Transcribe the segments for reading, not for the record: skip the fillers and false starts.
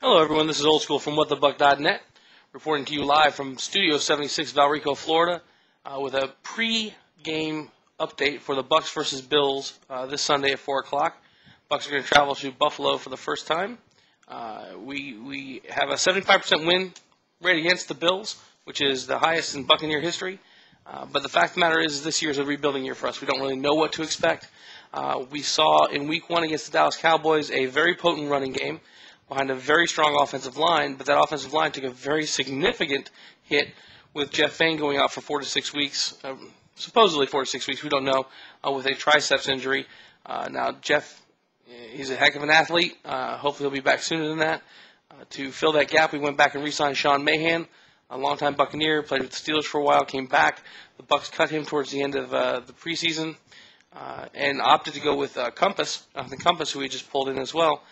Hello, everyone. This is Old School from WhatTheBuck.net, reporting to you live from Studio 76, Valrico, Florida, with a pre-game update for the Bucs versus Bills this Sunday at 4 o'clock. Bucs are going to travel to Buffalo for the first time. We have a 75% win rate against the Bills, which is the highest in Buccaneer history. But the fact of the matter is this year is a rebuilding year for us. We don't really know what to expect. We saw in Week 1 against the Dallas Cowboys a very potent running game behind a very strong offensive line, but that offensive line took a very significant hit with Jeff Faine going out for 4 to 6 weeks, supposedly 4 to 6 weeks, we don't know, with a triceps injury. Now, Jeff, he's a heck of an athlete. Hopefully he'll be back sooner than that. To fill that gap, we went back and re-signed Sean Mahan, a longtime Buccaneer, played with the Steelers for a while, came back. The Bucs cut him towards the end of the preseason and opted to go with Compass, who we just pulled in as well.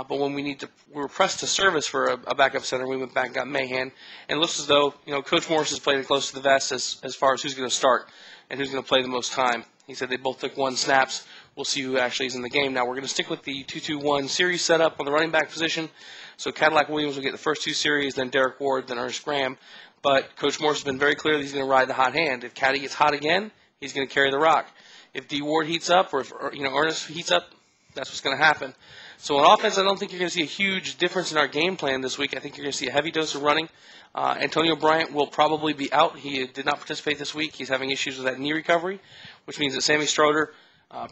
But when we were pressed to service for a backup center, we went back and got Mahan. And it looks as though, Coach Morris has played it close to the vest as far as who's going to start and who's going to play the most time. He said they both took 1 snaps. We'll see who actually is in the game. Now, we're going to stick with the 2-2-1 series setup on the running back position. So Cadillac Williams will get the first 2 series, then Derek Ward, then Ernest Graham. But Coach Morris has been very clear that he's going to ride the hot hand. If Caddy gets hot again, he's going to carry the rock. If D. Ward heats up or if Ernest heats up, that's what's going to happen. So on offense, I don't think you're going to see a huge difference in our game plan this week. I think you're going to see a heavy dose of running. Antonio Bryant will probably be out. He did not participate this week. He's having issues with that knee recovery, which means that Sammy Stroder,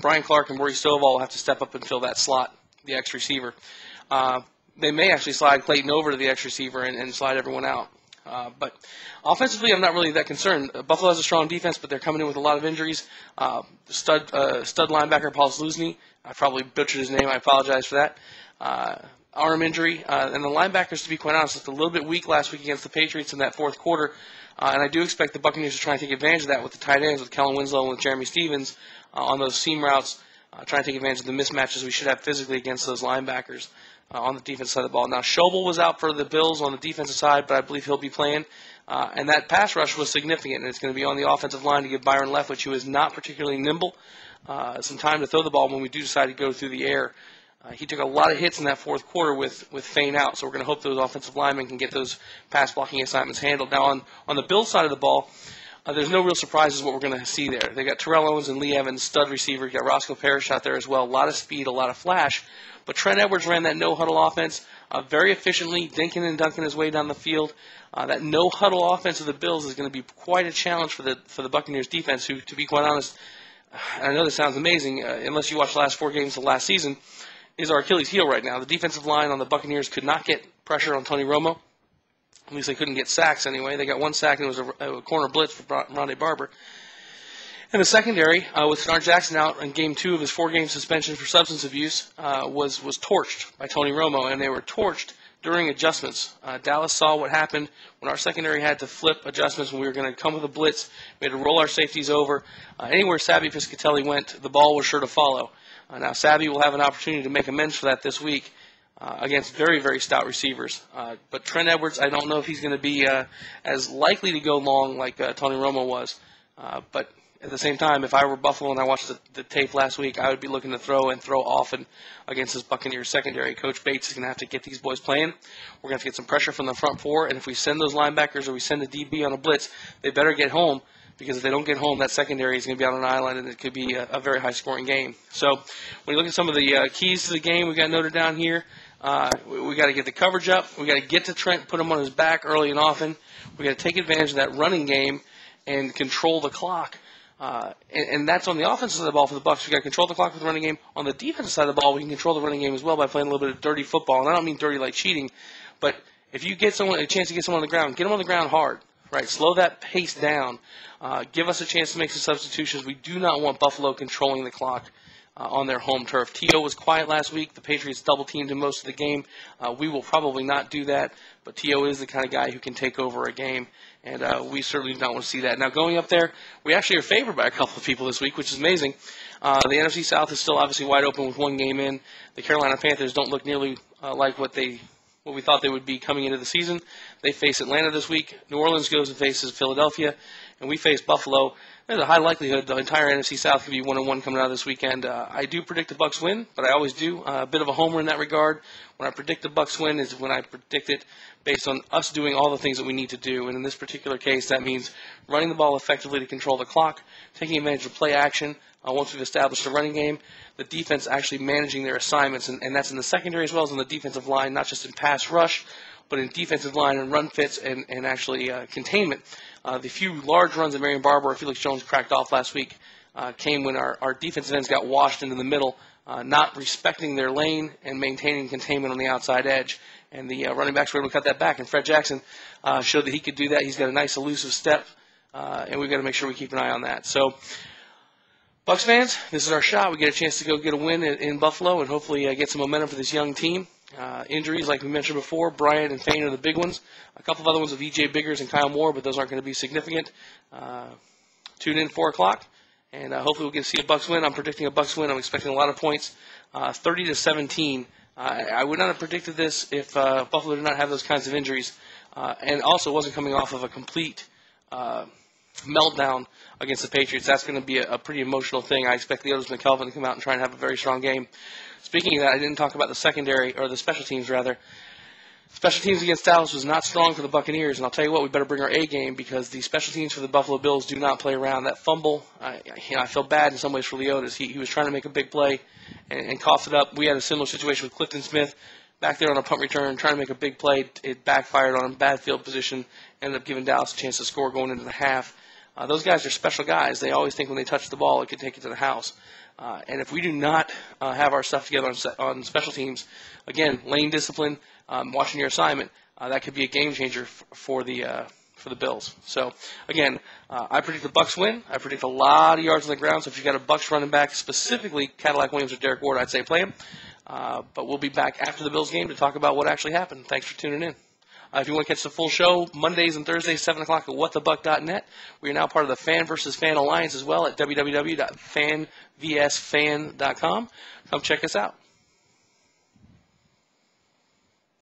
Brian Clark, and Maurice Stovall will have to step up and fill that slot, the X receiver. They may actually slide Clayton over to the X receiver and slide everyone out. But offensively, I'm not really that concerned. Buffalo has a strong defense, but they're coming in with a lot of injuries. Stud linebacker Paul Zluzny, I probably butchered his name. I apologize for that. Arm injury. And the linebackers, to be quite honest, looked a little bit weak last week against the Patriots in that fourth quarter. And I do expect the Buccaneers to try and take advantage of that with the tight ends, with Kellen Winslow and with Jeremy Stevens on those seam routes, trying to take advantage of the mismatches we should have physically against those linebackers on the defensive side of the ball. Now, Schobel was out for the Bills on the defensive side, but I believe he'll be playing. And that pass rush was significant, and it's going to be on the offensive line to give Byron Leftwich, who is not particularly nimble, some time to throw the ball when we do decide to go through the air. He took a lot of hits in that fourth quarter with Faine out, so we're going to hope those offensive linemen can get those pass blocking assignments handled. Now, on the Bills side of the ball, there's no real surprises what we're going to see there. They got Terrell Owens and Lee Evans, stud receiver. You got Roscoe Parrish out there as well. A lot of speed, a lot of flash. But Trent Edwards ran that no-huddle offense very efficiently, dinking and dunking his way down the field. That no-huddle offense of the Bills is going to be quite a challenge for the Buccaneers defense, who, to be quite honest, I know this sounds amazing, unless you watch the last 4 games of last season, is our Achilles heel right now. The defensive line on the Buccaneers could not get pressure on Tony Romo. At least they couldn't get sacks anyway. They got 1 sack, and it was a corner blitz for Rondé Barber. And the secondary, with Denard Jackson out in Game 2 of his 4-game suspension for substance abuse, was torched by Tony Romo, and they were torched during adjustments. Dallas saw what happened when our secondary had to flip adjustments when we were going to come with a blitz. We had to roll our safeties over. Anywhere Sabby Piscatelli went, the ball was sure to follow. Now, Sabby will have an opportunity to make amends for that this week against very, very stout receivers. But Trent Edwards, I don't know if he's going to be as likely to go long like Tony Romo was. But at the same time, if I were Buffalo and I watched the tape last week, I would be looking to throw often against this Buccaneers secondary. Coach Bates is going to have to get these boys playing. We're going to have to get some pressure from the front 4, and if we send those linebackers or we send a DB on a blitz, they better get home, because if they don't get home, that secondary is going to be on an island, and it could be a very high-scoring game. So when you look at some of the keys to the game, we got noted down here. We got to get the coverage up. We got to get to Trent, put him on his back early and often. We got to take advantage of that running game and control the clock. And that's on the offensive side of the ball for the Bucs. We got to control the clock with the running game. On the defensive side of the ball, we can control the running game as well by playing a little bit of dirty football. And I don't mean dirty like cheating, but if you get a chance to get someone on the ground, get them on the ground hard. Right, slow that pace down. Give us a chance to make some substitutions. We do not want Buffalo controlling the clock on their home turf. T.O. was quiet last week. The Patriots double-teamed him most of the game. We will probably not do that, but T.O. is the kind of guy who can take over a game, and we certainly do not want to see that. Now, going up there, we actually are favored by a couple of people this week, which is amazing. The NFC South is still obviously wide open with 1 game in. The Carolina Panthers don't look nearly like what we thought they would be coming into the season. They face Atlanta this week. New Orleans goes and faces Philadelphia, and we face Buffalo. There's a high likelihood the entire NFC South could be 1-1 coming out of this weekend. I do predict the Bucs win, but I always do. A bit of a homer in that regard. When I predict the Bucs win is when I predict it based on us doing all the things that we need to do. And in this particular case, that means running the ball effectively to control the clock, taking advantage of play action once we've established a running game, the defense actually managing their assignments, and that's in the secondary as well as in the defensive line, not just in pass rush, but in defensive line and run fits and actually containment. The few large runs that Marion Barber or Felix Jones cracked off last week came when our defensive ends got washed into the middle, not respecting their lane and maintaining containment on the outside edge. And the running backs were able to cut that back. And Fred Jackson showed that he could do that. He's got a nice elusive step, and we've got to make sure we keep an eye on that. So, Bucs fans, this is our shot. We get a chance to go get a win in Buffalo and hopefully get some momentum for this young team. Injuries, like we mentioned before, Bryant and Faine are the big ones. A couple of other ones with E.J. Biggers and Kyle Moore, but those aren't going to be significant. Tune in 4 o'clock, and hopefully we'll get to see a Bucs win. I'm predicting a Bucs win. I'm expecting a lot of points, 30-17. I would not have predicted this if Buffalo did not have those kinds of injuries, and also wasn't coming off of a complete meltdown against the Patriots. That's going to be a pretty emotional thing. I expect Leotis McKelvin to come out and try and have a very strong game. Speaking of that, I didn't talk about the secondary, or the special teams, rather. Special teams against Dallas was not strong for the Buccaneers, and I'll tell you what, we better bring our A game because the special teams for the Buffalo Bills do not play around. That fumble, I feel bad in some ways for Leotis. He was trying to make a big play and coughed it up. We had a similar situation with Clifton Smith back there on a punt return, trying to make a big play. It backfired on him, bad field position, ended up giving Dallas a chance to score going into the half. Those guys are special guys. They always think when they touch the ball, it could take it to the house. And if we do not have our stuff together on special teams, again, lane discipline, watching your assignment, that could be a game changer for the Bills. So, again, I predict the Bucs win. I predict a lot of yards on the ground. So if you've got a Bucs running back, specifically Cadillac Williams or Derek Ward, I'd say play him. But we'll be back after the Bills game to talk about what actually happened. Thanks for tuning in. If you want to catch the full show, Mondays and Thursdays, 7 o'clock at whatthebuck.net. We are now part of the Fan vs. Fan Alliance as well at www.fanvsfan.com. Come check us out.